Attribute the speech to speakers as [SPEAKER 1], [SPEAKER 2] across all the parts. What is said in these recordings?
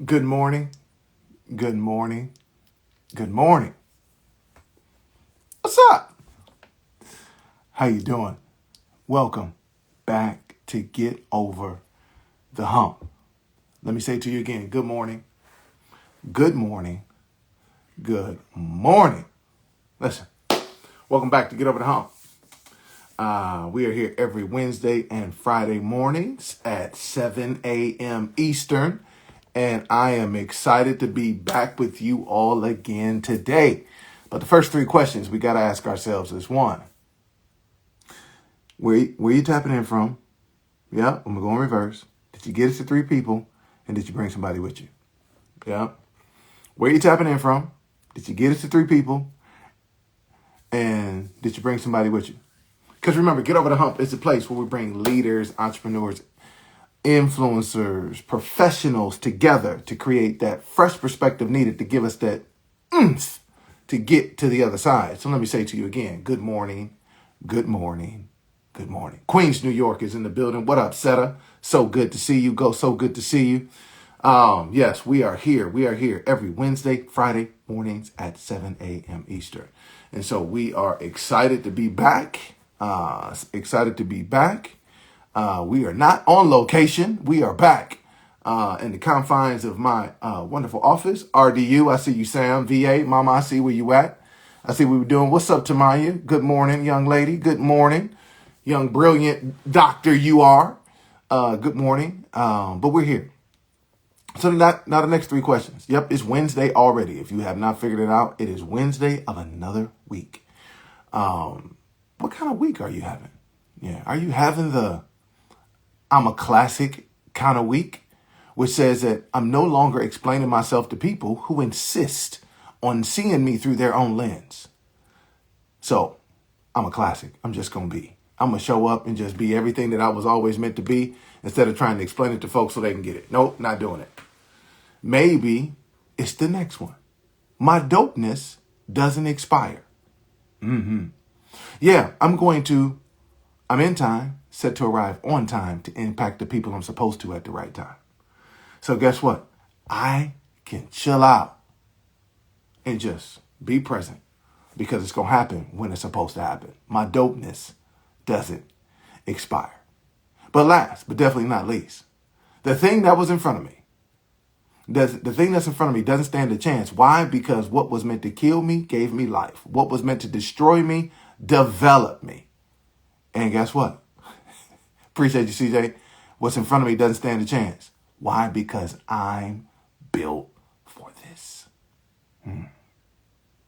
[SPEAKER 1] Good morning. Good morning. Good morning. What's up? How you doing? Welcome back to Get Over the Hump. Let me say to you again, good morning. Good morning. Good morning. Listen, welcome back to Get Over the Hump. We are here every Wednesday and Friday mornings at 7 a.m. Eastern. And I am excited to be back with you all again today. But the first three questions we got to ask ourselves is one, where you tapping in from? Yeah, I'm going to go in reverse. Did you get it to three people? And did you bring somebody with you? Yeah. Where you tapping in from? Did you get it to three people? And did you bring somebody with you? Because remember, Get Over the Hump is a place where we bring leaders, entrepreneurs, influencers, professionals together to create that fresh perspective needed to give us that oomph to get to the other side. So let me say to you again, good morning, good morning, good morning. Queens, New York is in the building. What up, Seta? So good to see you. So good to see you. Yes, we are here. We are here every Wednesday, Friday mornings at 7 a.m. Eastern. And so we are excited to be back. We are not on location. We are back in the confines of my wonderful office. RDU, I see you, Sam. VA, Mama, I see where you at. I see what we're doing. What's up, Tamaya? Good morning, young lady. Good morning, young brilliant doctor you are. Good morning. But we're here. So now the next three questions. Yep, it's Wednesday already. If you have not figured it out, it is Wednesday of another week. What kind of week are you having? Yeah, are you having the I'm a classic kind of week, which says that I'm no longer explaining myself to people who insist on seeing me through their own lens? So I'm a classic. I'm just going to be. I'm going to show up and just be everything that I was always meant to be instead of trying to explain it to folks so they can get it. Nope, not doing it. Maybe it's the next one. My dopeness doesn't expire. Yeah, I'm in time, set to arrive on time to impact the people I'm supposed to at the right time. So guess what? I can chill out and just be present because it's going to happen when it's supposed to happen. My dopeness doesn't expire. But last, but definitely not least, the thing that was in front of me, the thing that's in front of me doesn't stand a chance. Why? Because what was meant to kill me gave me life. What was meant to destroy me developed me. And guess what? Appreciate you, CJ. What's in front of me doesn't stand a chance. Why? Because I'm built for this.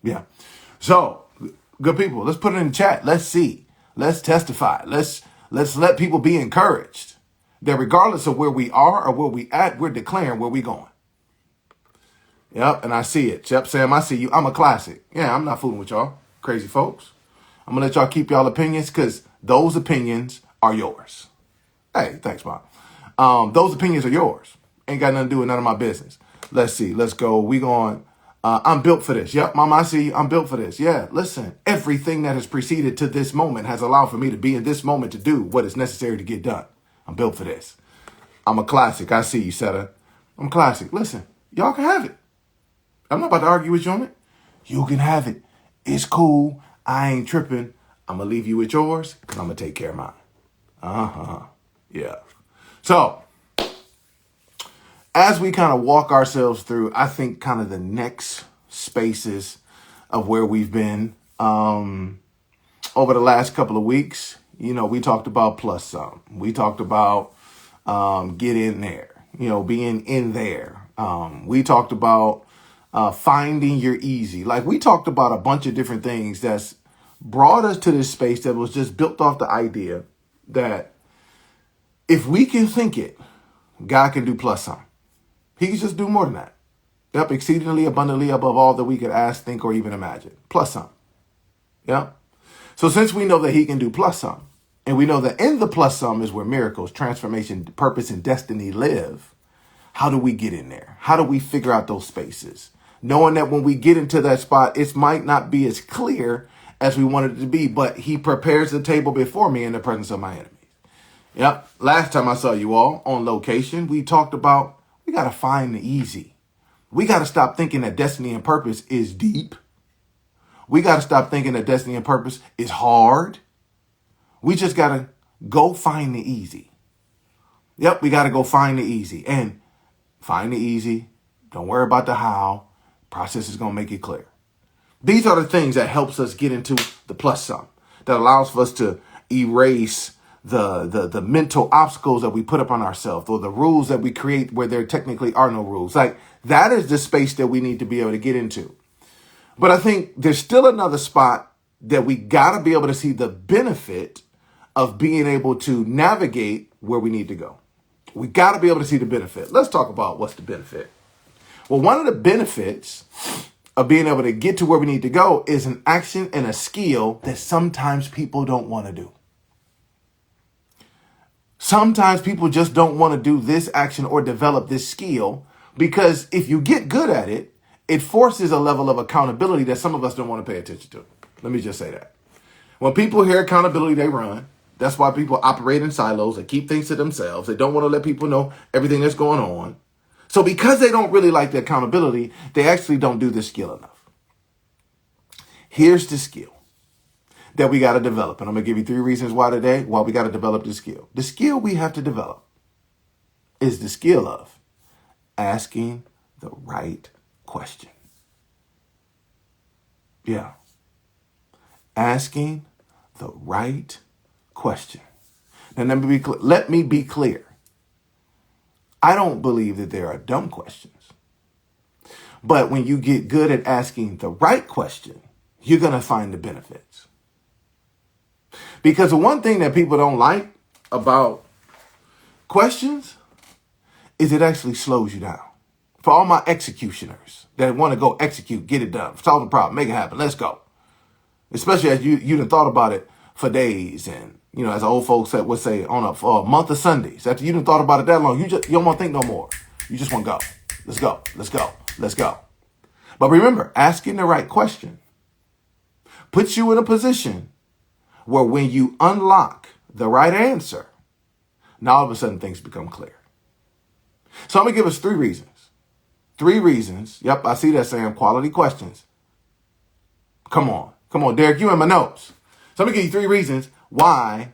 [SPEAKER 1] Yeah. So, good people, let's put it in the chat. Let's see. Let's testify. Let's let people be encouraged that regardless of where we are or where we at, we're declaring where we going. Yep, and I see it. Yep, Sam, I see you. I'm a classic. Yeah, I'm not fooling with y'all, crazy folks. I'm going to let y'all keep y'all opinions because those opinions are yours. Hey, thanks, Mom. Those opinions are yours. Ain't got nothing to do with none of my business. Let's see. Let's go. We going. I'm built for this. Yep, Mama, I see you. I'm built for this. Yeah, listen. Everything that has preceded to this moment has allowed for me to be in this moment to do what is necessary to get done. I'm built for this. I'm a classic. I see you, Seta. I'm classic. Listen, y'all can have it. I'm not about to argue with you on it. You can have it. It's cool. I ain't tripping. I'm going to leave you with yours because I'm going to take care of mine. Yeah. So, as we kind of walk ourselves through, I think kind of the next spaces of where we've been over the last couple of weeks, we talked about plus some. We talked about get in there, being in there. We talked about finding your easy. Like we talked about a bunch of different things that's brought us to this space that was just built off the idea that if we can think it, God can do plus some. He can just do more than that. Yep, exceedingly abundantly above all that we could ask, think, or even imagine. Plus some. Yep. So since we know that he can do plus some, and we know that in the plus some is where miracles, transformation, purpose, and destiny live, how do we get in there? How do we figure out those spaces? Knowing that when we get into that spot, it might not be as clear as we wanted it to be, but he prepares the table before me in the presence of my enemies. Yep. Last time I saw you all on location, we talked about We got to find the easy. We got to stop thinking that destiny and purpose is deep. We got to stop thinking that destiny and purpose is hard. We just got to go find the easy. Yep, we got to go find the easy. And find the easy. Don't worry about the how. Process is going to make it clear. These are the things that helps us get into the plus sum, that allows for us to erase the mental obstacles that we put up on ourselves, or the rules that we create where there technically are no rules. Like, that is the space that we need to be able to get into. But I think there's still another spot that we got to be able to see the benefit of being able to navigate where we need to go. We got to be able to see the benefit. Let's talk about what's the benefit. Well, one of the benefits of being able to get to where we need to go is an action and a skill that sometimes people don't want to do. Sometimes people just don't want to do this action or develop this skill, because if you get good at it, it forces a level of accountability that some of us don't want to pay attention to. Let me just say that. When people hear accountability, they run. That's why people operate in silos and keep things to themselves. They don't want to let people know everything that's going on. So because they don't really like the accountability, they actually don't do this skill enough. Here's the skill that we got to develop. And I'm going to give you 3 reasons why today, why we got to develop this skill. The skill we have to develop is the skill of asking the right question. Yeah. Asking the right question. Now, let me be clear. I don't believe that there are dumb questions. But when you get good at asking the right question, you're going to find the benefits. Because the one thing that people don't like about questions is it actually slows you down. For all my executioners that want to go execute, get it done, solve the problem, make it happen, let's go. Especially as you done thought about it for days, and as old folks would say, on a month of Sundays. After you done thought about it that long, you don't want to think no more. You just want to go. Let's go. Let's go. Let's go. But remember, asking the right question puts you in a position where when you unlock the right answer, now all of a sudden things become clear. So I'm going to give us 3 reasons. 3 reasons. Yep, I see that, Sam. Quality questions. Come on, Derek, you in my notes. So I'm going to give you 3 reasons why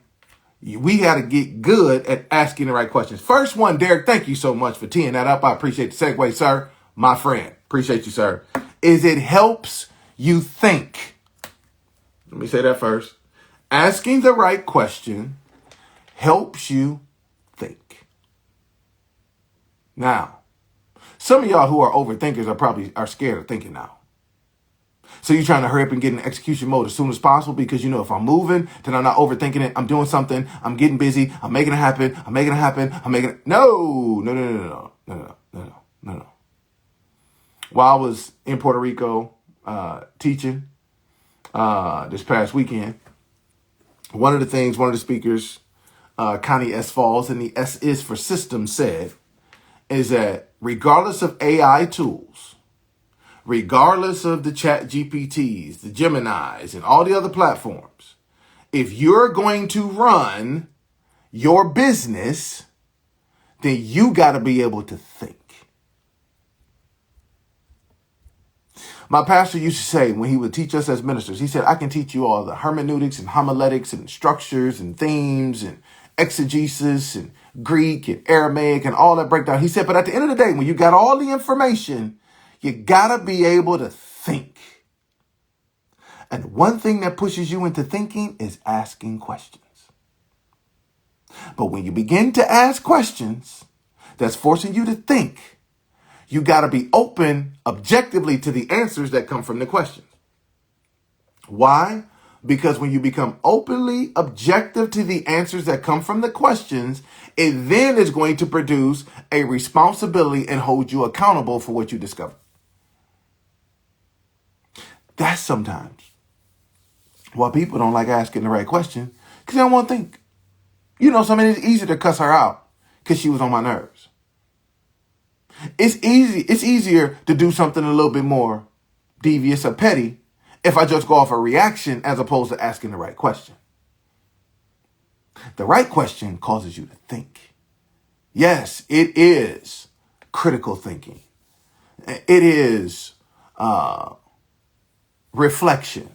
[SPEAKER 1] we got to get good at asking the right questions. First one, Derek, thank you so much for teeing that up. I appreciate the segue, sir. My friend. Appreciate you, sir. Is it helps you think. Let me say that first. Asking the right question helps you think. Now, some of y'all who are overthinkers are scared of thinking now. So you're trying to hurry up and get in execution mode as soon as possible because if I'm moving, then I'm not overthinking it. I'm doing something. I'm getting busy. I'm making it happen. No. While I was in Puerto Rico teaching this past weekend, one of the speakers, Connie S. Falls, and the S is for system, said, is that regardless of AI tools, regardless of the Chat GPTs, the Geminis, and all the other platforms, if you're going to run your business, then you got to be able to think. My pastor used to say when he would teach us as ministers, he said, I can teach you all the hermeneutics and homiletics and structures and themes and exegesis and Greek and Aramaic and all that breakdown. He said, but at the end of the day, when you got all the information, you got to be able to think. And one thing that pushes you into thinking is asking questions. But when you begin to ask questions that's forcing you to think, you got to be open objectively to the answers that come from the questions. Why? Because when you become openly objective to the answers that come from the questions, it then is going to produce a responsibility and hold you accountable for what you discover. That's sometimes why people don't like asking the right question, because they don't want to think. It's easy to cuss her out because she was on my nerves. It's easier to do something a little bit more devious or petty if I just go off a reaction as opposed to asking the right question. The right question causes you to think. Yes, it is critical thinking. It is reflection.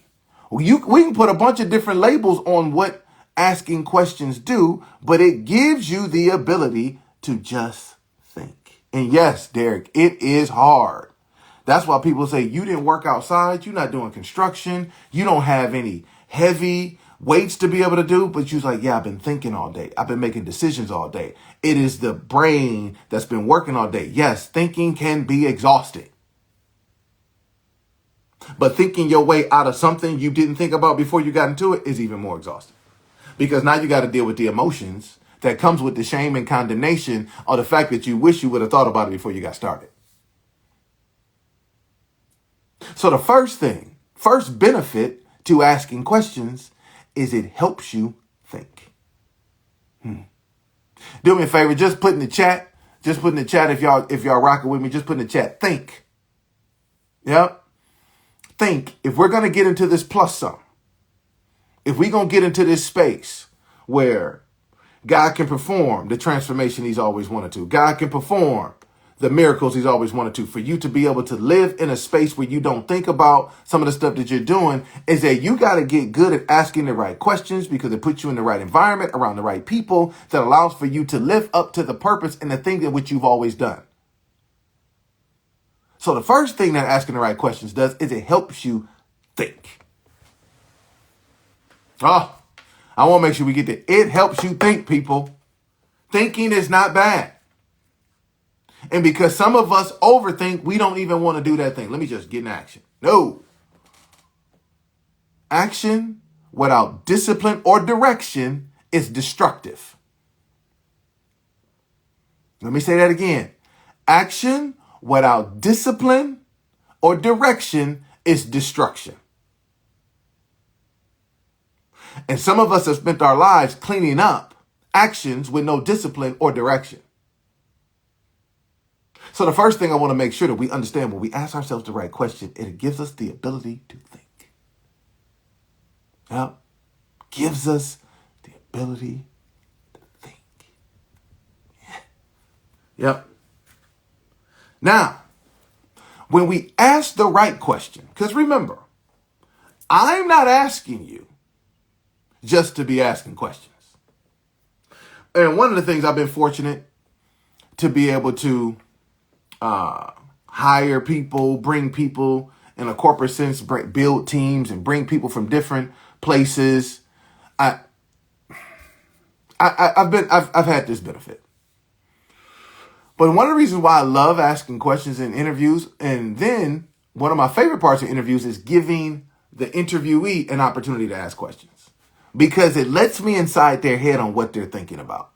[SPEAKER 1] We can put a bunch of different labels on what asking questions do, but it gives you the ability to just think. And yes, Derek, it is hard. That's why people say you didn't work outside, you're not doing construction, you don't have any heavy weights to be able to do, but you're like, yeah, I've been thinking all day. I've been making decisions all day. It is the brain that's been working all day. Yes, thinking can be exhausting. But thinking your way out of something you didn't think about before you got into it is even more exhausting. Because now you got to deal with the emotions that comes with the shame and condemnation or the fact that you wish you would have thought about it before you got started. So the first benefit to asking questions is it helps you think. Do me a favor, just put in the chat if y'all rocking with me, just put in the chat, think. Yep. Think, if we're going to get into this plus sum, if we're going to get into this space where God can perform the transformation he's always wanted to, God can perform the miracles he's always wanted to, for you to be able to live in a space where you don't think about some of the stuff that you're doing, is that you got to get good at asking the right questions, because it puts you in the right environment around the right people that allows for you to live up to the purpose and the thing that which you've always done. So the first thing that asking the right questions does is it helps you think. Oh, I want to make sure we get that. It helps you think, people. Thinking is not bad. And because some of us overthink, we don't even want to do that thing. Let me just get in action. No. Action without discipline or direction is destructive. Let me say that again. Action without discipline or direction is destruction. And some of us have spent our lives cleaning up actions with no discipline or direction. So the first thing I want to make sure that we understand, when we ask ourselves the right question, it gives us the ability to think. Yep. Gives us the ability to think. Yep. Now, when we ask the right question, because remember, I'm not asking you just to be asking questions. And one of the things I've been fortunate to be able to hire people, bring people in a corporate sense, build teams and bring people from different places. I've had this benefit. But one of the reasons why I love asking questions in interviews, and then one of my favorite parts of interviews, is giving the interviewee an opportunity to ask questions, because it lets me inside their head on what they're thinking about.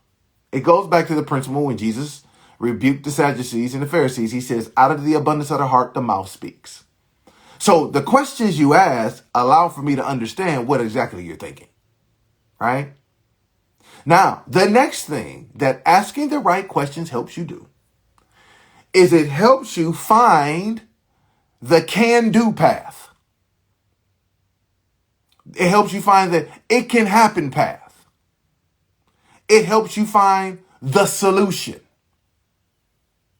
[SPEAKER 1] It goes back to the principle when Jesus rebuked the Sadducees and the Pharisees. He says, out of the abundance of the heart, the mouth speaks. So the questions you ask allow for me to understand what exactly you're thinking, right? Now, the next thing that asking the right questions helps you do is it helps you find the can-do path. It helps you find the it can happen path. It helps you find the solution.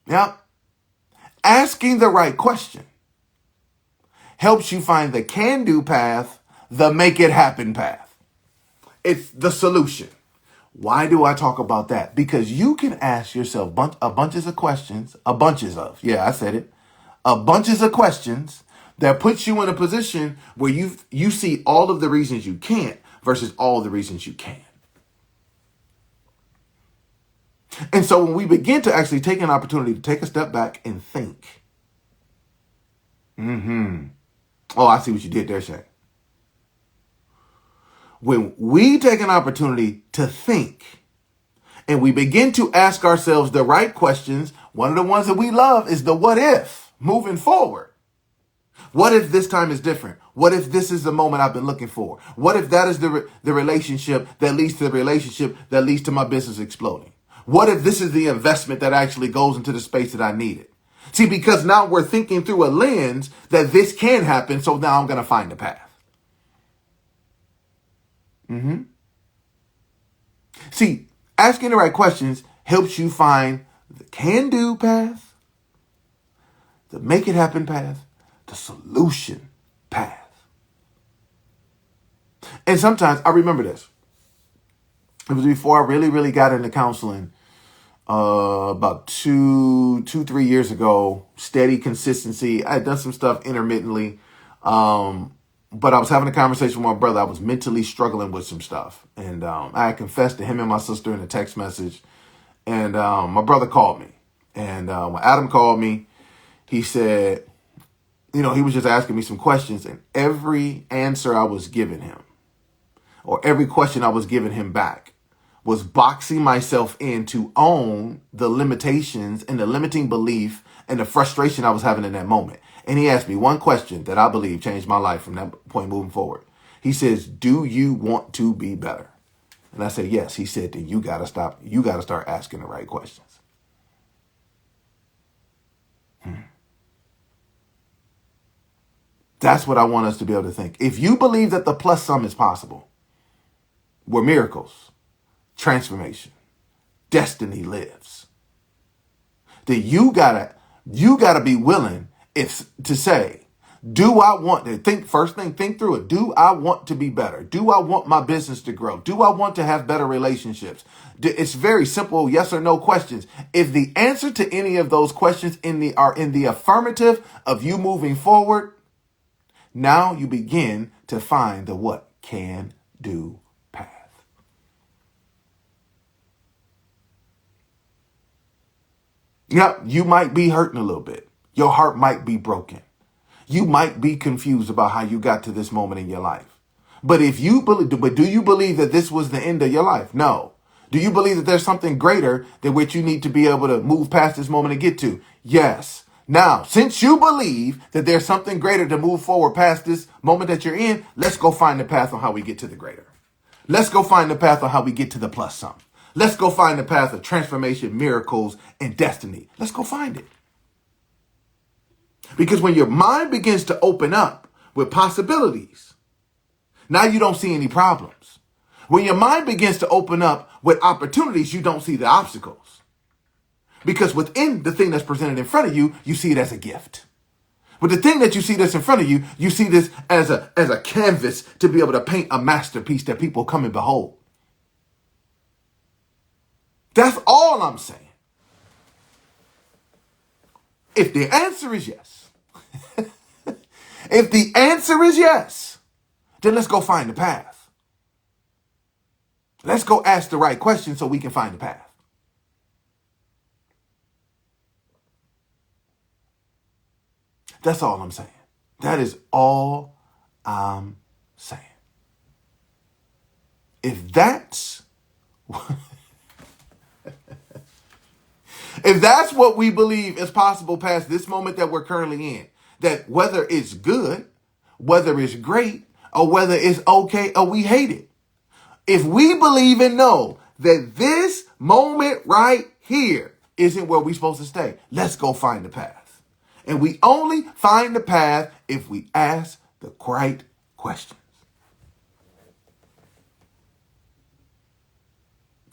[SPEAKER 1] Yep. Asking the right question helps you find the can-do path, the make it happen path. It's the solution. Why do I talk about that? Because you can ask yourself a bunches of questions, bunches of questions that puts you in a position where you see all of the reasons you can't versus all the reasons you can. And so when we begin to actually take an opportunity to take a step back and think. Oh, I see what you did there, Shay. When we take an opportunity to think and we begin to ask ourselves the right questions, one of the ones that we love is the what if, moving forward. What if this time is different? What if this is the moment I've been looking for? What if that is the relationship that leads to the relationship that leads to my business exploding? What if this is the investment that actually goes into the space that I needed? See, because now we're thinking through a lens that this can happen, so now I'm going to find a path. See, asking the right questions helps you find the can-do path, the make it happen path, the solution path. And sometimes I remember this. It was before I really got into counseling. About 3 years ago, steady consistency. I had done some stuff intermittently. But I was having a conversation with my brother. I was mentally struggling with some stuff. And I had confessed to him and my sister in a text message. And my brother called me. And when Adam called me, he said, he was just asking me some questions. And every answer I was giving him, or every question I was giving him back, was boxing myself in to own the limitations and the limiting belief and the frustration I was having in that moment. And he asked me one question that I believe changed my life from that point moving forward. He says, do you want to be better? And I said, yes. He said, then you got to stop. You got to start asking the right questions. That's what I want us to be able to think. If you believe that the plus sum is possible, where miracles, transformation, destiny lives, then you gotta be willing to say, do I want to think through it. Do I want to be better? Do I want my business to grow? Do I want to have better relationships? It's very simple, yes or no questions. If the answer to any of those questions are in the affirmative of you moving forward, now you begin to find the what? Can do path. Yep, you might be hurting a little bit. Your heart might be broken. You might be confused about how you got to this moment in your life. But do you believe that this was the end of your life? No. Do you believe that there's something greater than which you need to be able to move past this moment and get to? Yes. Now, since you believe that there's something greater to move forward past this moment that you're in, let's go find the path on how we get to the greater. Let's go find the path on how we get to the plus sum. Let's go find the path of transformation, miracles, and destiny. Let's go find it. Because when your mind begins to open up with possibilities, now you don't see any problems. When your mind begins to open up with opportunities, you don't see the obstacles. Because within the thing that's presented in front of you, you see it as a gift. With the thing that you see that's in front of you, you see this as a canvas to be able to paint a masterpiece that people come and behold. That's all I'm saying. If the answer is yes, if the answer is yes, then let's go find the path. Let's go ask the right question so we can find the path. That's all I'm saying. That is all I'm saying. If that's if that's what we believe is possible past this moment that we're currently in, that whether it's good, whether it's great, or whether it's okay or we hate it, if we believe and know that this moment right here isn't where we're supposed to stay, let's go find the path. And we only find the path if we ask the right questions.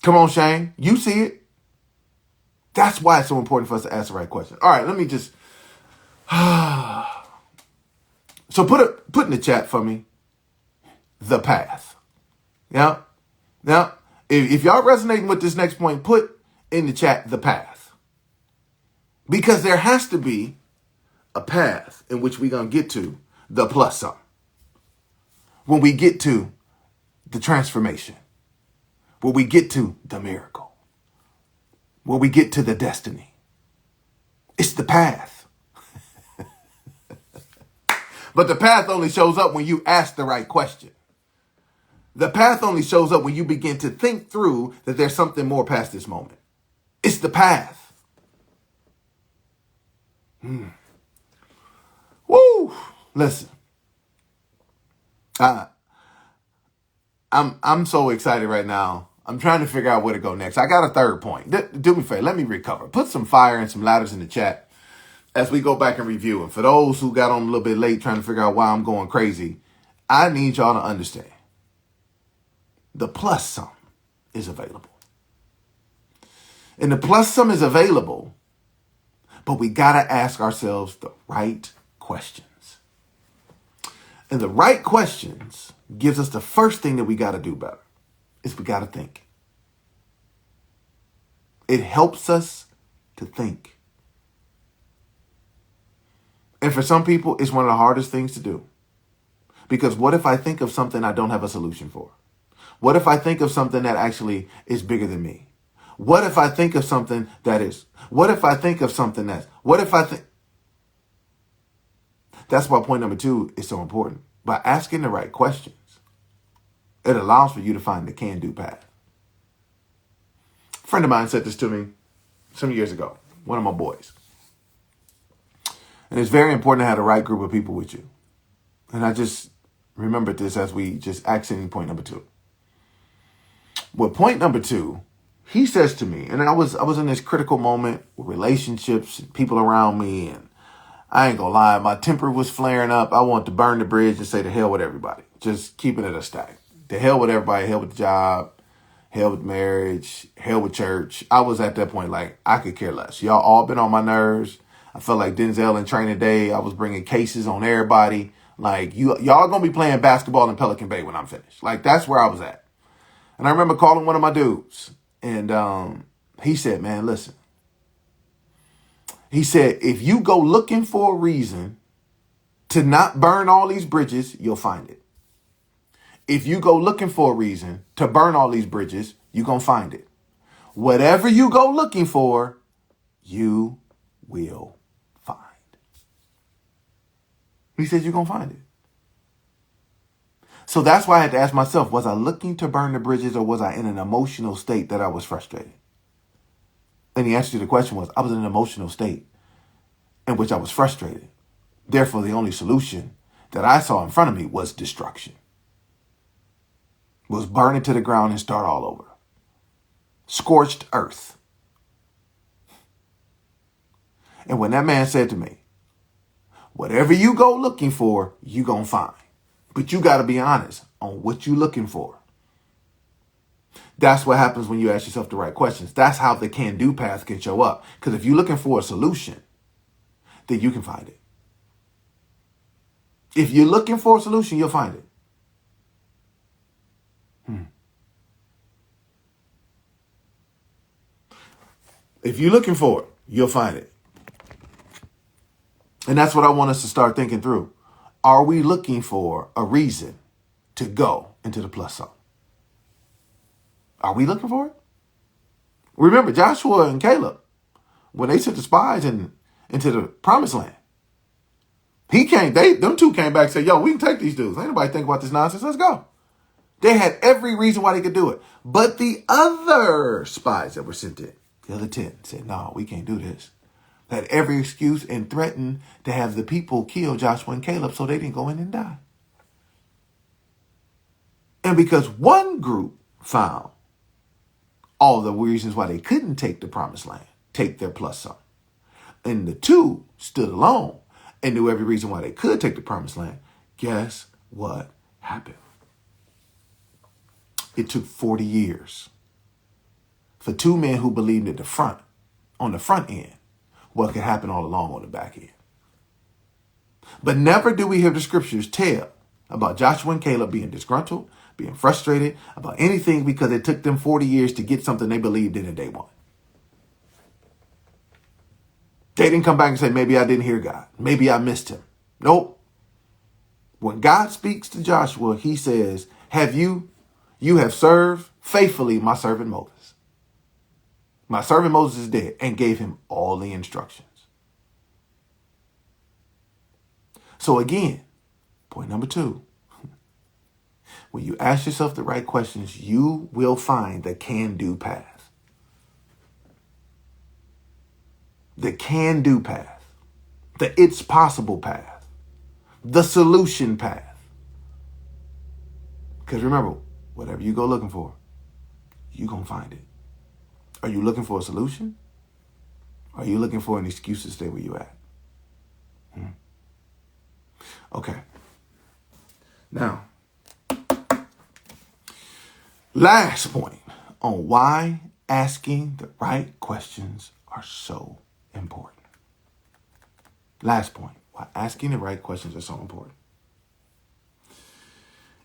[SPEAKER 1] Come on, Shane. You see it. That's why it's so important for us to ask the right question. All right, let me just... So put in the chat for me, the path. Yeah. Now, if y'all resonating with this next point, put in the chat, the path. Because there has to be a path in which we're going to get to the plus sum. When we get to the transformation, when we get to the miracle, when we get to the destiny, it's the path. But the path only shows up when you ask the right question. The path only shows up when you begin to think through that there's something more past this moment. It's the path. Woo! Listen, I'm so excited right now. I'm trying to figure out where to go next. I got a third point. Do me a favor. Let me recover. Put some fire and some ladders in the chat as we go back and review. And for those who got on a little bit late trying to figure out why I'm going crazy, I need y'all to understand. The plus sum is available. And the plus sum is available But we got to ask ourselves the right questions. And the right questions gives us the first thing that we got to do better is we got to think. It helps us to think. And for some people, it's one of the hardest things to do. Because what if I think of something I don't have a solution for? What if I think of something that actually is bigger than me? What if I think of something that is? What if I think of something that's? What if I think? That's why point number 2 is so important. By asking the right questions, it allows for you to find the can-do path. A friend of mine said this to me some years ago, one of my boys. And it's very important to have the right group of people with you. And I just remembered this as we just accessing point number 2. With point number 2, he says to me, and I was in this critical moment with relationships and people around me, and I ain't gonna lie, my temper was flaring up. I wanted to burn the bridge and say to hell with everybody. Just keeping it a stack. To hell with everybody, hell with the job, hell with marriage, hell with church. I was at that point like, I could care less. Y'all all been on my nerves. I felt like Denzel in Training Day. I was bringing cases on everybody. Like, y'all gonna be playing basketball in Pelican Bay when I'm finished. Like, that's where I was at. And I remember calling one of my dudes. And he said, man, listen. He said, if you go looking for a reason to not burn all these bridges, you'll find it. If you go looking for a reason to burn all these bridges, you're going to find it. Whatever you go looking for, you will find. He said, you're going to find it. So that's why I had to ask myself, was I looking to burn the bridges or was I in an emotional state that I was frustrated? And the answer to the question was, I was in an emotional state in which I was frustrated. Therefore, the only solution that I saw in front of me was destruction. Was burn it to the ground and start all over. Scorched earth. And when that man said to me, whatever you go looking for, you gonna find. But you got to be honest on what you're looking for. That's what happens when you ask yourself the right questions. That's how the can-do path can show up. Because if you're looking for a solution, then you can find it. If you're looking for a solution, you'll find it. If you're looking for it, you'll find it. And that's what I want us to start thinking through. Are we looking for a reason to go into the plus zone? Are we looking for it? Remember, Joshua and Caleb, when they sent the spies into the promised land, them two came back and said, yo, we can take these dudes. Ain't nobody think about this nonsense. Let's go. They had every reason why they could do it. But the other spies that were sent in, the other 10, said, no, we can't do this. Had every excuse and threatened to have the people kill Joshua and Caleb so they didn't go in and die. And because one group found all the reasons why they couldn't take the promised land, take their plus zone, and the 2 stood alone and knew every reason why they could take the promised land, guess what happened? It took 40 years for 2 men who believed on the front end, what could happen all along on the back end. But never do we hear the scriptures tell about Joshua and Caleb being disgruntled, being frustrated about anything because it took them 40 years to get something they believed in day one. They didn't come back and say, maybe I didn't hear God. Maybe I missed him. Nope. When God speaks to Joshua, he says, you have served faithfully my servant Moses. My servant Moses is dead, and gave him all the instructions. So again, point number 2, when you ask yourself the right questions, you will find the can-do path. The can-do path. The it's possible path. The solution path. Because remember, whatever you go looking for, you're going to find it. Are you looking for a solution? Are you looking for an excuse to stay where you're at? Okay. Now, last point on why asking the right questions are so important. Last point, why asking the right questions are so important.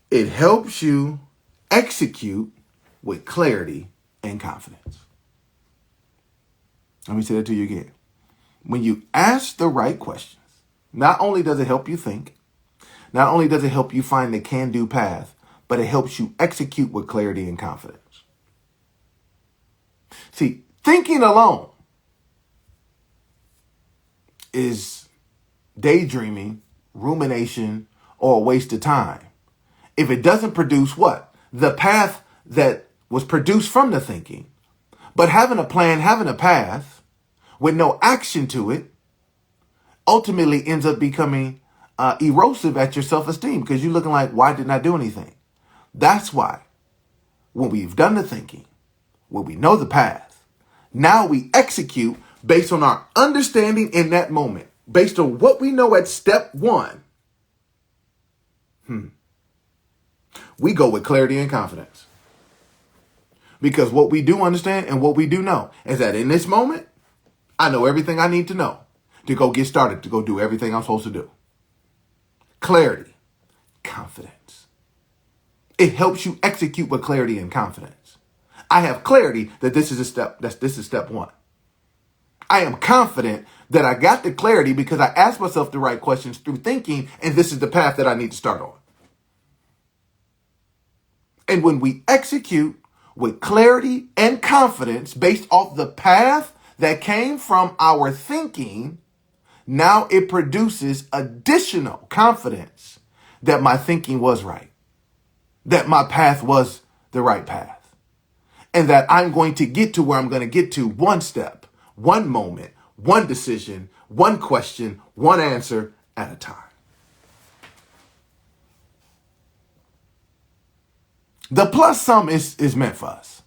[SPEAKER 1] It helps you execute with clarity and confidence. Let me say that to you again. When you ask the right questions, not only does it help you think, not only does it help you find the can-do path, but it helps you execute with clarity and confidence. See, thinking alone is daydreaming, rumination, or a waste of time if it doesn't produce what? The path that was produced from the thinking. But having a plan, having a path with no action to it ultimately ends up becoming erosive at your self-esteem because you're looking like, why didn't I do anything? That's why when we've done the thinking, when we know the path, now we execute based on our understanding in that moment, based on what we know at step one. We go with clarity and confidence. Because what we do understand and what we do know is that in this moment, I know everything I need to know to go get started, to go do everything I'm supposed to do. Clarity, confidence. It helps you execute with clarity and confidence. I have clarity that this is step one. I am confident that I got the clarity because I asked myself the right questions through thinking, and this is the path that I need to start on. And when we execute with clarity and confidence based off the path that came from our thinking, now it produces additional confidence that my thinking was right, that my path was the right path, and that I'm going to get to where I'm going to get to one step, one moment, one decision, one question, one answer at a time. The plus sum is meant for us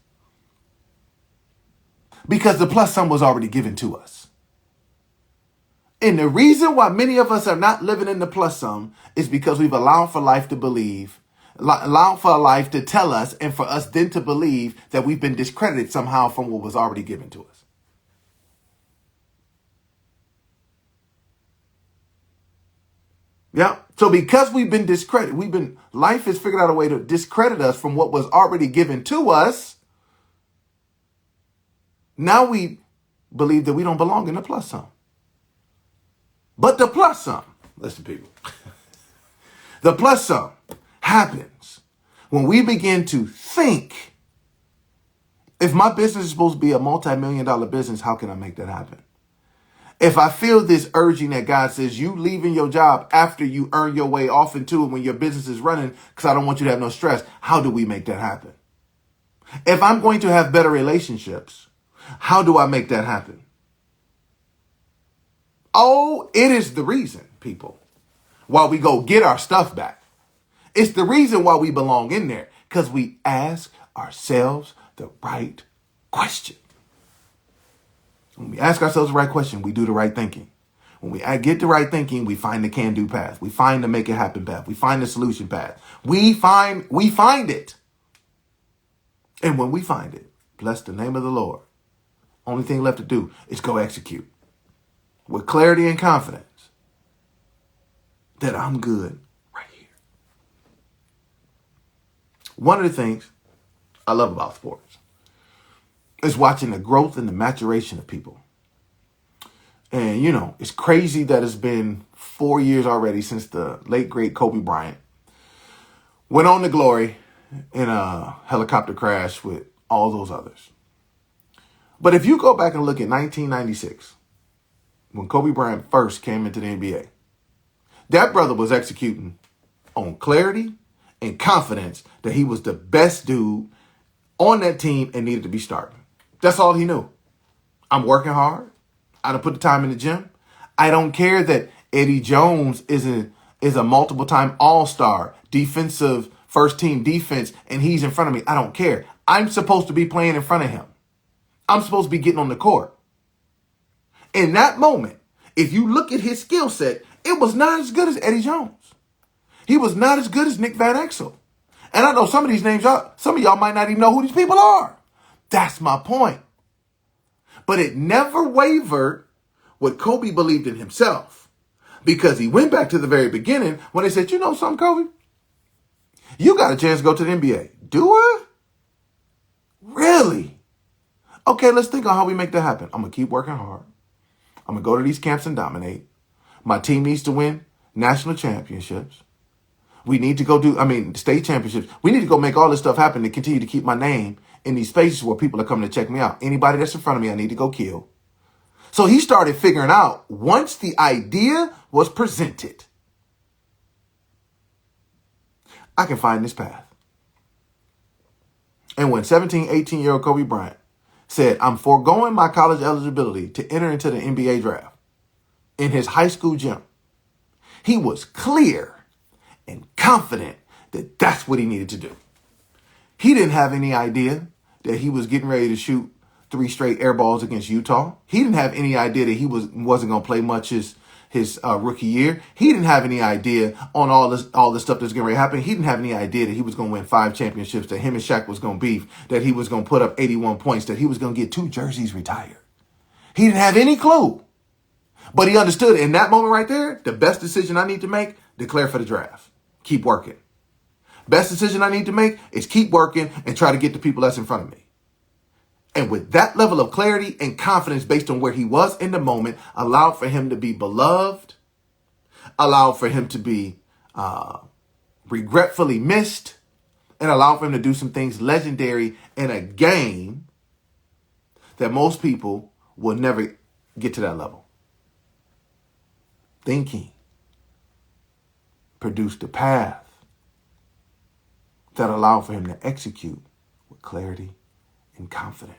[SPEAKER 1] because the plus sum was already given to us. And the reason why many of us are not living in the plus sum is because we've allowed for life to believe, allowed for life to tell us, and for us then to believe that we've been discredited somehow from what was already given to us. Yeah. So because we've been discredited, life has figured out a way to discredit us from what was already given to us. Now we believe that we don't belong in the plus sum. But the plus sum, listen people, the plus sum happens when we begin to think, if my business is supposed to be a multi-million-dollar business, how can I make that happen? If I feel this urging that God says, you leaving your job after you earn your way off into it when your business is running, because I don't want you to have no stress, how do we make that happen? If I'm going to have better relationships, how do I make that happen? Oh, it is the reason, people, why we go get our stuff back. It's the reason why we belong in there, because we ask ourselves the right question. When we ask ourselves the right question, we do the right thinking. When we get the right thinking, we find the can-do path. We find the make it happen path. We find the solution path. We find it. And when we find it, bless the name of the Lord. Only thing left to do is go execute with clarity and confidence that I'm good right here. One of the things I love about sports is watching the growth and the maturation of people. And, you know, it's crazy that it's been 4 years already since the late, great Kobe Bryant went on to glory in a helicopter crash with all those others. But if you go back and look at 1996, when Kobe Bryant first came into the NBA, that brother was executing on clarity and confidence that he was the best dude on that team and needed to be starting. That's all he knew. I'm working hard. I done put the time in the gym. I don't care that Eddie Jones is a multiple-time all-star, defensive first-team defense, and he's in front of me. I don't care. I'm supposed to be playing in front of him. I'm supposed to be getting on the court. In that moment, if you look at his skill set, it was not as good as Eddie Jones. He was not as good as Nick Van Exel. And I know some of these names, some of y'all might not even know who these people are. That's my point. But it never wavered what Kobe believed in himself. Because he went back to the very beginning when they said, you know something, Kobe? You got a chance to go to the NBA. Do I? Really? Okay, let's think on how we make that happen. I'm going to keep working hard. I'm going to go to these camps and dominate. My team needs to win national championships. We need to go state championships. We need to go make all this stuff happen to continue to keep my name in these spaces where people are coming to check me out. Anybody that's in front of me, I need to go kill. So he started figuring out once the idea was presented, I can find this path. And when 17, 18-year-old Kobe Bryant said, I'm foregoing my college eligibility to enter into the NBA draft in his high school gym, he was clear and confident that that's what he needed to do. He didn't have any idea that he was getting ready to shoot 3 straight air balls against Utah. He didn't have any idea that he wasn't going to play much his rookie year. He didn't have any idea on all this stuff that's going to happen. He didn't have any idea that he was going to win 5 championships, that him and Shaq was going to beef, that he was going to put up 81 points, that he was going to get 2 jerseys retired. He didn't have any clue. But he understood in that moment right there, the best decision I need to make, declare for the draft. Keep working. Best decision I need to make is keep working and try to get the people that's in front of me. And with that level of clarity and confidence based on where he was in the moment, allowed for him to be beloved, allowed for him to be regretfully missed, and allowed for him to do some things legendary in a game that most people will never get to that level. Thinking produced a path that allowed for him to execute with clarity and confidence.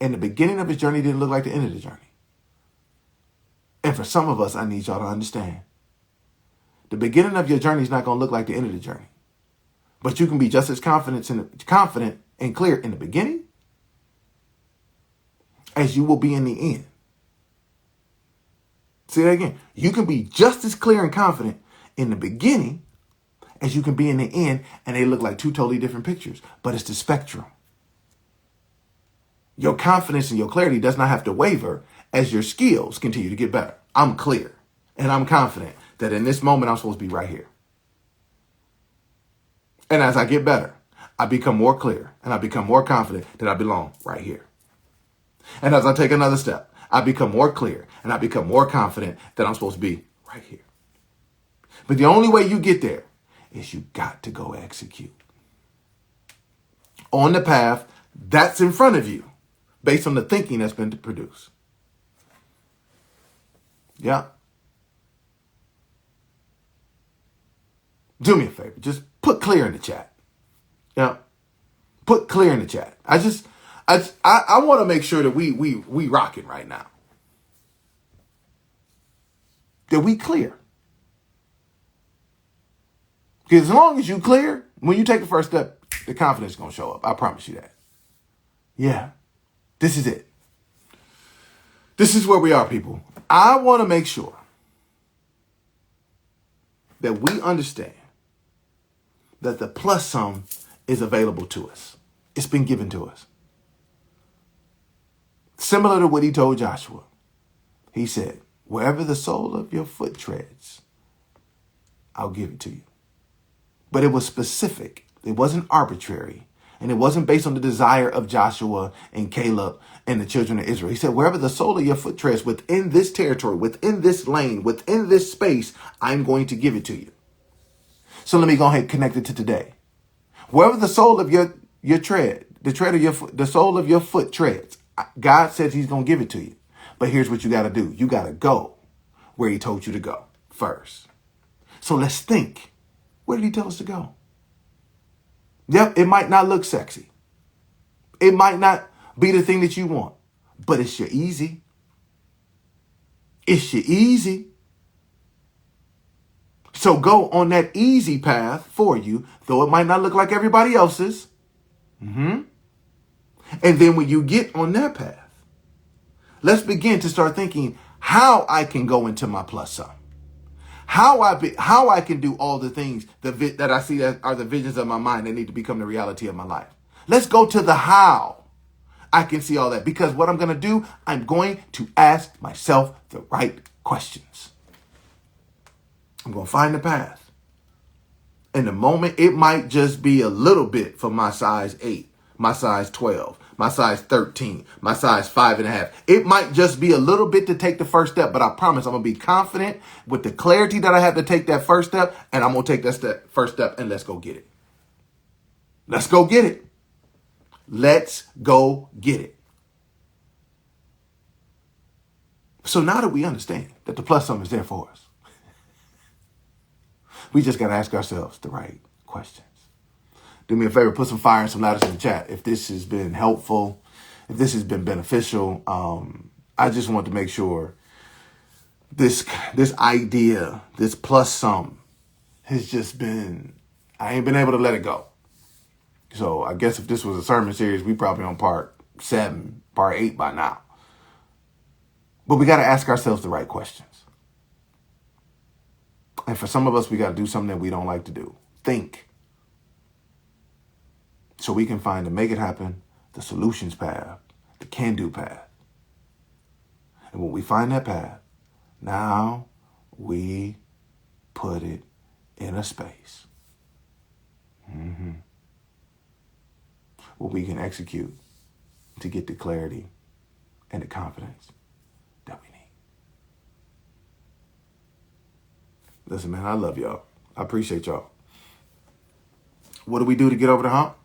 [SPEAKER 1] And the beginning of his journey didn't look like the end of the journey. And for some of us, I need y'all to understand, the beginning of your journey is not going to look like the end of the journey. But you can be just as confident and clear in the beginning as you will be in the end. Say that again. You can be just as clear and confident in the beginning as you can be in the end, and they look like 2 totally different pictures, but it's the spectrum. Your confidence and your clarity does not have to waver as your skills continue to get better. I'm clear and I'm confident that in this moment, I'm supposed to be right here. And as I get better, I become more clear and I become more confident that I belong right here. And as I take another step, I become more clear and I become more confident that I'm supposed to be right here. But the only way you get there is you got to go execute on the path that's in front of you based on the thinking that's been produced. Yeah. Do me a favor. Just put clear in the chat. Yeah. Put clear in the chat. I want to make sure that we rocking right now. That we clear. Because as long as you clear, when you take the first step, the confidence is going to show up. I promise you that. Yeah. This is it. This is where we are, people. I want to make sure that we understand that the plus sum is available to us. It's been given to us. Similar to what he told Joshua. He said, wherever the sole of your foot treads, I'll give it to you. But it was specific. It wasn't arbitrary. And it wasn't based on the desire of Joshua and Caleb and the children of Israel. He said, wherever the sole of your foot treads within this territory, within this lane, within this space, I'm going to give it to you. So let me go ahead and connect it to today. Wherever the sole of your tread, the sole of your foot treads, God says he's going to give it to you. But here's what you got to do. You got to go where he told you to go first. So let's think. Where did he tell us to go? Yep, it might not look sexy. It might not be the thing that you want, but it's your easy. It's your easy. So go on that easy path for you, though it might not look like everybody else's. And then when you get on that path, let's begin to start thinking how I can go into my plus sum. How I can do all the things that I see that are the visions of my mind that need to become the reality of my life. Let's go to the how I can see all that. Because what I'm going to do, I'm going to ask myself the right questions. I'm going to find the path. In the moment, it might just be a little bit for my size 8, my size 12, my size 13, my size 5.5. It might just be a little bit to take the first step, but I promise I'm going to be confident with the clarity that I have to take that first step, and I'm going to take that first step, and let's go get it. Let's go get it. Let's go get it. So now that we understand that the plus sum is there for us, we just got to ask ourselves the right questions. Do me a favor, put some fire and some letters in the chat. If this has been helpful, if this has been beneficial, I just want to make sure this idea, this plus sum has just been, I ain't been able to let it go. So I guess if this was a sermon series, we probably on part 7, part 8 by now. But we got to ask ourselves the right questions. And for some of us, we got to do something that we don't like to do. Think. So we can find the make it happen, the solutions path, the can-do path. And when we find that path, now we put it in a space where we can execute to get the clarity and the confidence that we need. Listen, man, I love y'all. I appreciate y'all. What do we do to get over the hump?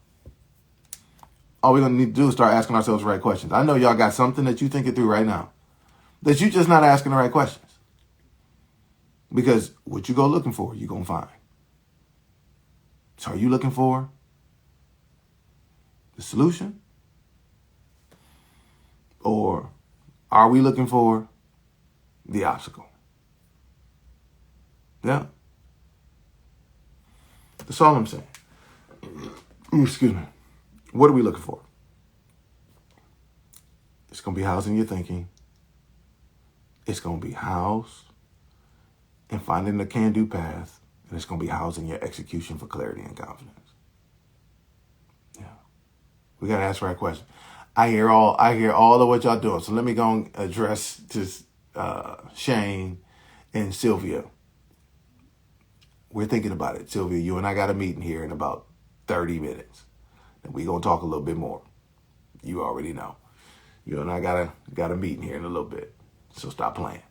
[SPEAKER 1] All we're going to need to do is start asking ourselves the right questions. I know y'all got something that you're thinking through right now that you're just not asking the right questions. Because what you go looking for, you're going to find. So are you looking for the solution? Or are we looking for the obstacle? Yeah. That's all I'm saying. Excuse me. What are we looking for? It's going to be housed in your thinking. It's going to be housed in finding the can-do path. And it's going to be housed in your execution for clarity and confidence. Yeah. We got to ask the right question. I hear all of what y'all doing. So let me go and address this Shane and Sylvia. We're thinking about it. Sylvia, you and I got a meeting here in about 30 minutes. And we're going to talk a little bit more. You already know. You and I got a meeting here in a little bit. So stop playing.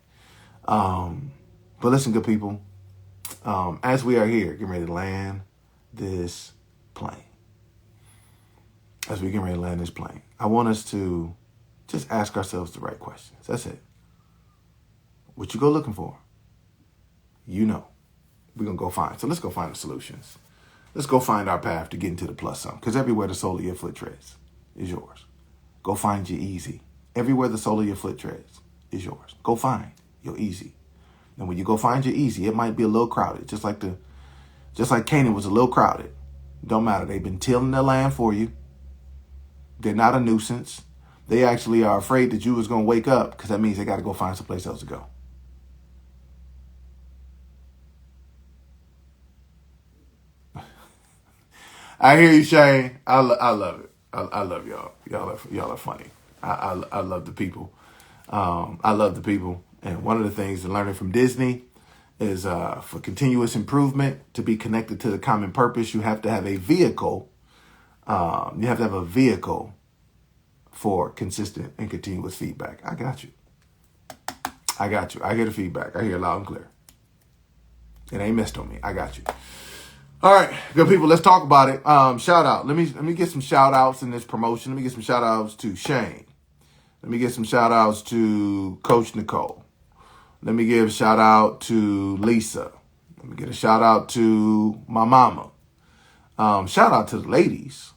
[SPEAKER 1] But listen, good people. As we are here, getting ready to land this plane. As we get ready to land this plane, I want us to just ask ourselves the right questions. That's it. What you go looking for, you know, we're going to go find. So let's go find the solutions. Let's go find our path to getting to the plus sum. Because everywhere the sole of your foot treads is yours. Go find your easy. Everywhere the sole of your foot treads is yours. Go find your easy. And when you go find your easy, it might be a little crowded. Just like Canaan was a little crowded. Don't matter. They've been tilling their land for you. They're not a nuisance. They actually are afraid that you was going to wake up because that means they got to go find someplace else to go. I hear you, Shane. I love it. I love y'all. Y'all are funny. I love the people. I love the people. And one of the things in learning from Disney is for continuous improvement, to be connected to the common purpose, you have to have a vehicle. You have to have a vehicle for consistent and continuous feedback. I got you. I hear the feedback. I hear it loud and clear. It ain't missed on me. I got you. All right, good people, let's talk about it. Shout out. Let me get some shout outs in this promotion. Let me get some shout outs to Shane. Let me get some shout outs to Coach Nicole. Let me give a shout out to Lisa. Let me get a shout out to my mama. Shout out to the ladies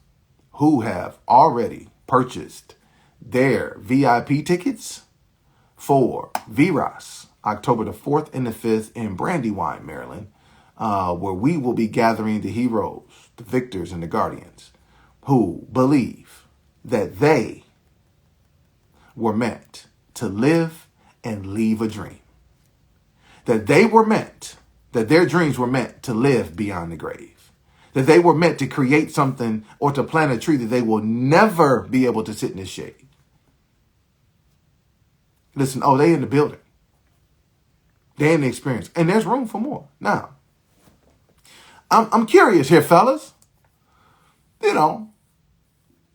[SPEAKER 1] who have already purchased their VIP tickets for VRAS, October the 4th and the 5th in Brandywine, Maryland. Where we will be gathering the heroes, the victors, and the guardians who believe that they were meant to live and leave a dream. That their dreams were meant to live beyond the grave. That they were meant to create something or to plant a tree that they will never be able to sit in the shade. Listen, they in the building. They in the experience. And there's room for more. Now, I'm curious here, fellas. You know,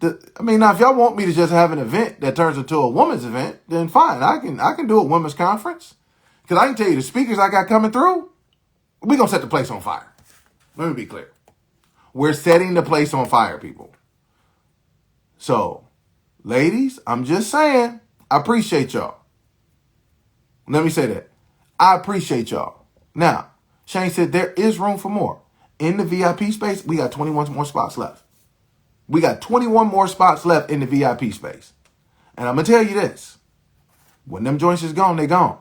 [SPEAKER 1] now if y'all want me to just have an event that turns into a women's event, then fine. I can do a women's conference. Because I can tell you the speakers I got coming through, we're going to set the place on fire. Let me be clear. We're setting the place on fire, people. So, ladies, I'm just saying, I appreciate y'all. Let me say that. I appreciate y'all. Now, Shane said there is room for more. In the VIP space, we got 21 more spots left. We got 21 more spots left in the VIP space. And I'm going to tell you this. When them joints is gone, they gone.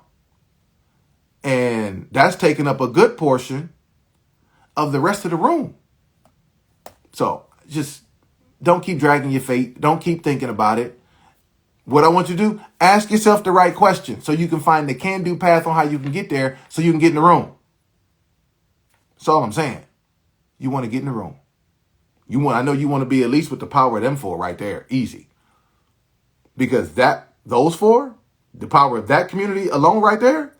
[SPEAKER 1] And that's taking up a good portion of the rest of the room. So just don't keep dragging your feet. Don't keep thinking about it. What I want you to do, ask yourself the right question so you can find the can-do path on how you can get there so you can get in the room. That's all I'm saying. You want to get in the room. I know you want to be at least with the power of them four right there. Easy. Because those four, the power of that community alone right there,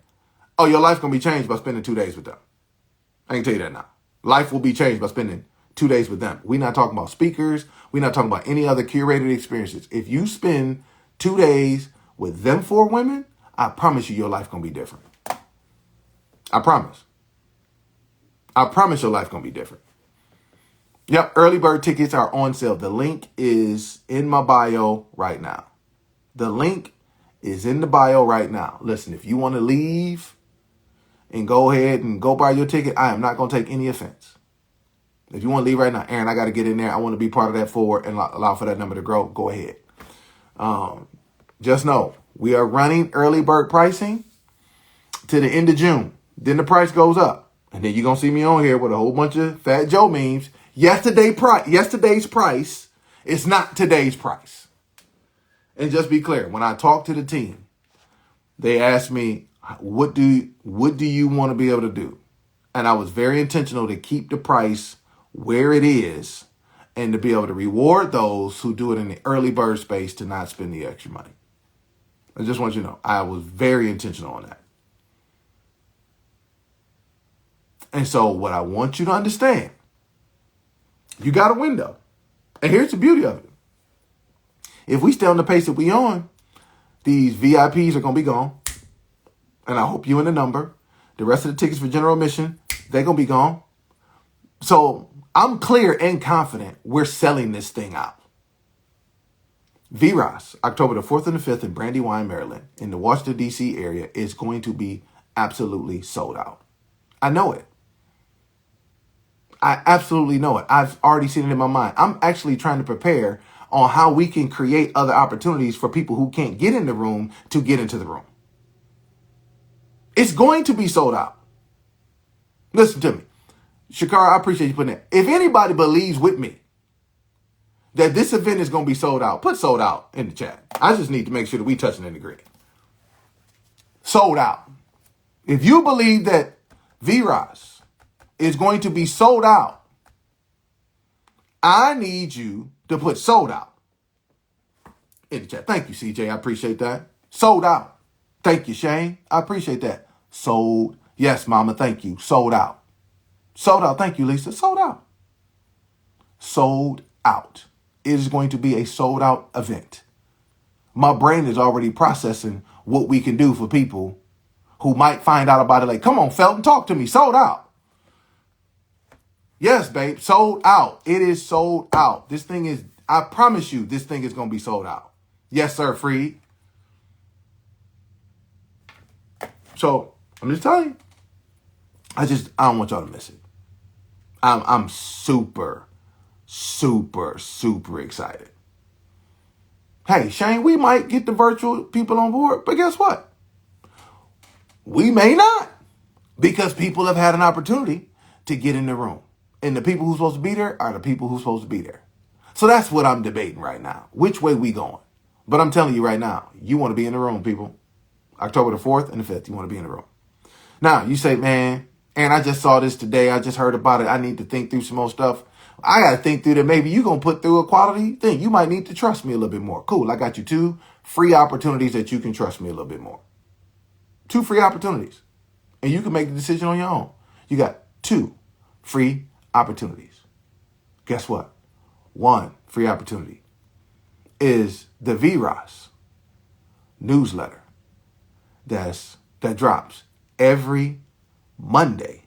[SPEAKER 1] oh, your life going to be changed by spending 2 days with them. I can tell you that now. Life will be changed by spending 2 days with them. We're not talking about speakers. We're not talking about any other curated experiences. If you spend 2 days with them four women, I promise you your life going to be different. I promise. I promise your life going to be different. Yep, early bird tickets are on sale. The link is in my bio right now. The link is in the bio right now. Listen, if you want to leave and go ahead and go buy your ticket, I am not going to take any offense. If you want to leave right now, Aaron, I got to get in there. I want to be part of that forward and allow for that number to grow. Go ahead. Just know we are running early bird pricing to the end of June. Then the price goes up. And then you're going to see me on here with a whole bunch of Fat Joe memes. Yesterday's price is not today's price. And just be clear, when I talk to the team, they asked me, what do you want to be able to do? And I was very intentional to keep the price where it is and to be able to reward those who do it in the early bird space to not spend the extra money. I just want you to know, I was very intentional on that. And so what I want you to understand, you got a window. And here's the beauty of it. If we stay on the pace that we on, these VIPs are going to be gone. And I hope you in the number. The rest of the tickets for general admission, they're going to be gone. So I'm clear and confident we're selling this thing out. VROS, October the 4th and the 5th in Brandywine, Maryland, in the Washington, D.C. area, is going to be absolutely sold out. I know it. I absolutely know it. I've already seen it in my mind. I'm actually trying to prepare on how we can create other opportunities for people who can't get in the room to get into the room. It's going to be sold out. Listen to me. Shakara, I appreciate you putting that. If anybody believes with me that this event is going to be sold out, put sold out in the chat. I just need to make sure that we touching and agreeing. Sold out. If you believe that VROS is going to be sold out, I need you to put sold out in the chat. Thank you, CJ. I appreciate that. Sold out. Thank you, Shane. I appreciate that. Sold. Yes, Mama. Thank you. Sold out. Sold out. Thank you, Lisa. Sold out. Sold out. It is going to be a sold out event. My brain is already processing what we can do for people who might find out about it. Like, come on, Felton, talk to me. Sold out. Yes, babe. Sold out. It is sold out. This thing is, I promise you, this thing is going to be sold out. Yes, sir, Freed. So I'm just telling you, I don't want y'all to miss it. I'm super, super, super excited. Hey, Shane, we might get the virtual people on board, but guess what? We may not, because people have had an opportunity to get in the room. And the people who's supposed to be there are the people who's supposed to be there. So that's what I'm debating right now. Which way we going? But I'm telling you right now, you want to be in the room, people. October the 4th and the 5th, you want to be in the room. Now, you say, man, and I just saw this today. I just heard about it. I need to think through some more stuff. I got to think through that. Maybe you're going to put through a quality thing. You might need to trust me a little bit more. Cool. I got you 2 free opportunities that you can trust me a little bit more. 2 free opportunities. And you can make the decision on your own. You got 2 free opportunities. Guess what? 1 free opportunity is the VROS newsletter that drops every Monday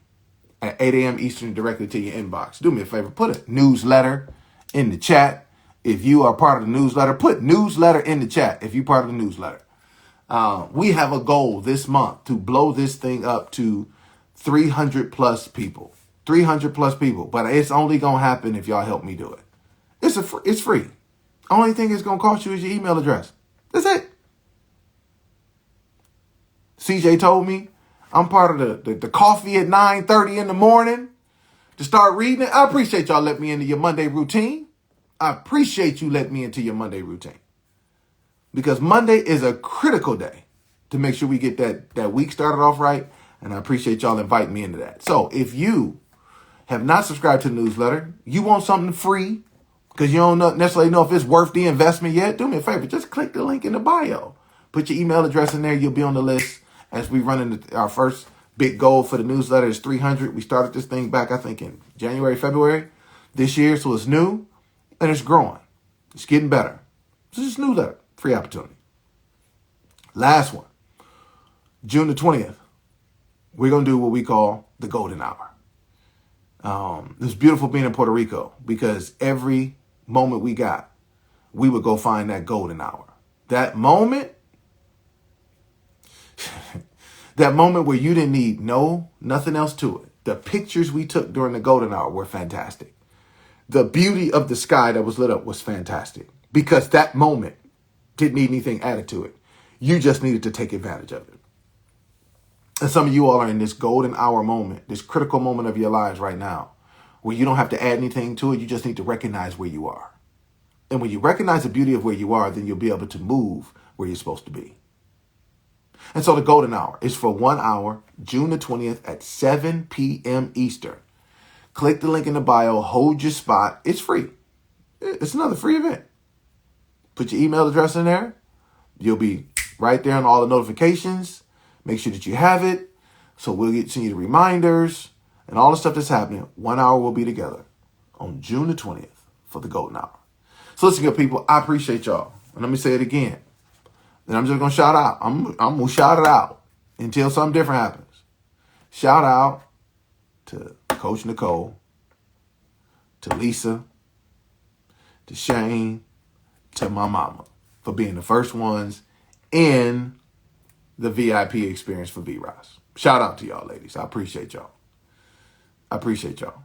[SPEAKER 1] at 8 a.m. Eastern directly to your inbox. Do me a favor, put a newsletter in the chat. If you are part of the newsletter, put newsletter in the chat if you're part of the newsletter. We have a goal this month to blow this thing up to 300 plus people. 300 plus people. But it's only going to happen if y'all help me do it. It's free. Only thing it's going to cost you is your email address. That's it. CJ told me I'm part of the coffee at 9:30 in the morning to start reading it. I appreciate y'all letting me into your Monday routine. I appreciate you letting me into your Monday routine. Because Monday is a critical day to make sure we get that week started off right. And I appreciate y'all inviting me into that. So if you have not subscribed to the newsletter, you want something free because you don't necessarily know if it's worth the investment yet, do me a favor. Just click the link in the bio. Put your email address in there. You'll be on the list as we run into our first big goal for the newsletter is 300. We started this thing back, I think, in January, February this year. So it's new and it's growing. It's getting better. This is newsletter. Free opportunity. Last one. June the 20th. We're going to do what we call the golden hour. It's beautiful being in Puerto Rico because every moment we got, we would go find that golden hour. That moment where you didn't need nothing else to it. The pictures we took during the golden hour were fantastic. The beauty of the sky that was lit up was fantastic because that moment didn't need anything added to it. You just needed to take advantage of it. And some of you all are in this golden hour moment, this critical moment of your lives right now, where you don't have to add anything to it. You just need to recognize where you are. And when you recognize the beauty of where you are, then you'll be able to move where you're supposed to be. And so the golden hour is for 1 hour, June the 20th at 7 p.m. Eastern. Click the link in the bio, hold your spot. It's free. It's another free event. Put your email address in there. You'll be right there on all the notifications. Make sure that you have it. So we'll send you the reminders and all the stuff that's happening. 1 hour we'll be together on June the 20th for the golden hour. So listen, good people, I appreciate y'all. And let me say it again. Then I'm just going to shout out. I'm going to shout it out until something different happens. Shout out to Coach Nicole, to Lisa, to Shane, to my mama for being the first ones in the VIP experience for VROS. Shout out to y'all, ladies. I appreciate y'all. I appreciate y'all.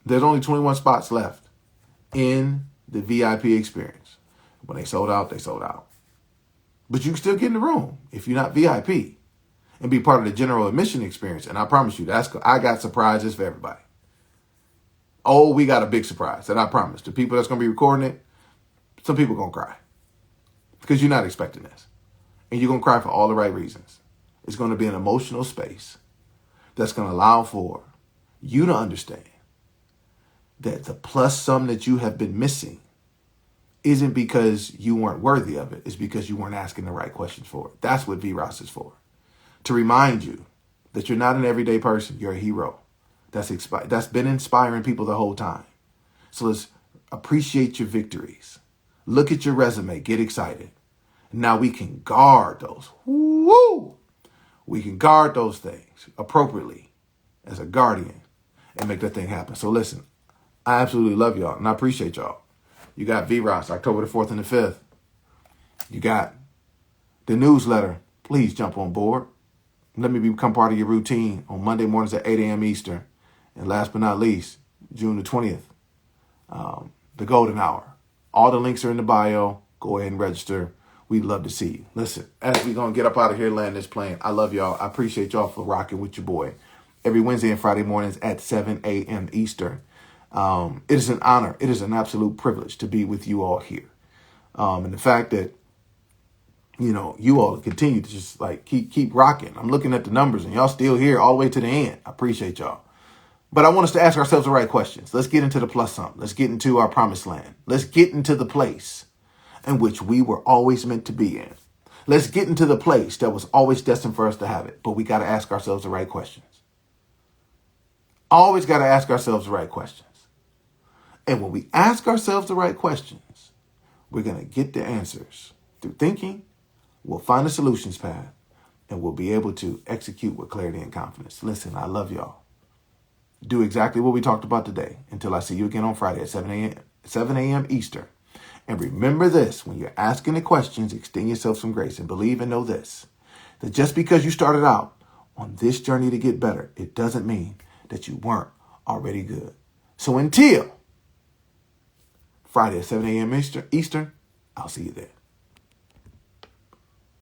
[SPEAKER 1] There's only 21 spots left in the VIP experience. When they sold out, they sold out. But you can still get in the room if you're not VIP and be part of the general admission experience. And I promise you, I got surprises for everybody. Oh, we got a big surprise. And I promise the people that's going to be recording it, some people are going to cry because you're not expecting this. And you're going to cry for all the right reasons. It's going to be an emotional space that's going to allow for you to understand that the plus sum that you have been missing isn't because you weren't worthy of it. It's because you weren't asking the right questions for it. That's what VROS is for. To remind you that you're not an everyday person. You're a hero. That's been inspiring people the whole time. So let's appreciate your victories. Look at your resume. Get excited. Now we can guard those. Woo! We can guard those things appropriately as a guardian and make that thing happen. So listen, I absolutely love y'all and I appreciate y'all. You got VROS October the 4th and the 5th. You got the newsletter. Please jump on board. Let me become part of your routine on Monday mornings at 8 a.m. Eastern. And last but not least, June the 20th, the golden hour. All the links are in the bio. Go ahead and register. We'd love to see you. Listen, as we're going to get up out of here, land this plane, I love y'all. I appreciate y'all for rocking with your boy every Wednesday and Friday mornings at 7 a.m. Eastern. It is an honor. It is an absolute privilege to be with you all here. And the fact that, you all continue to just keep rocking. I'm looking at the numbers and y'all still here all the way to the end. I appreciate y'all. But I want us to ask ourselves the right questions. Let's get into the plus sum. Let's get into our promised land. Let's get into the place in which we were always meant to be in. Let's get into the place that was always destined for us to have it. But we got to ask ourselves the right questions. Always got to ask ourselves the right questions. And when we ask ourselves the right questions, we're going to get the answers. Through thinking, we'll find a solutions path, and we'll be able to execute with clarity and confidence. Listen, I love y'all. Do exactly what we talked about today. Until I see you again on Friday at 7 a.m. Eastern. And remember this, when you're asking the questions, extend yourself some grace and believe and know this, that just because you started out on this journey to get better, it doesn't mean that you weren't already good. So until Friday at 7 a.m. Eastern, I'll see you there.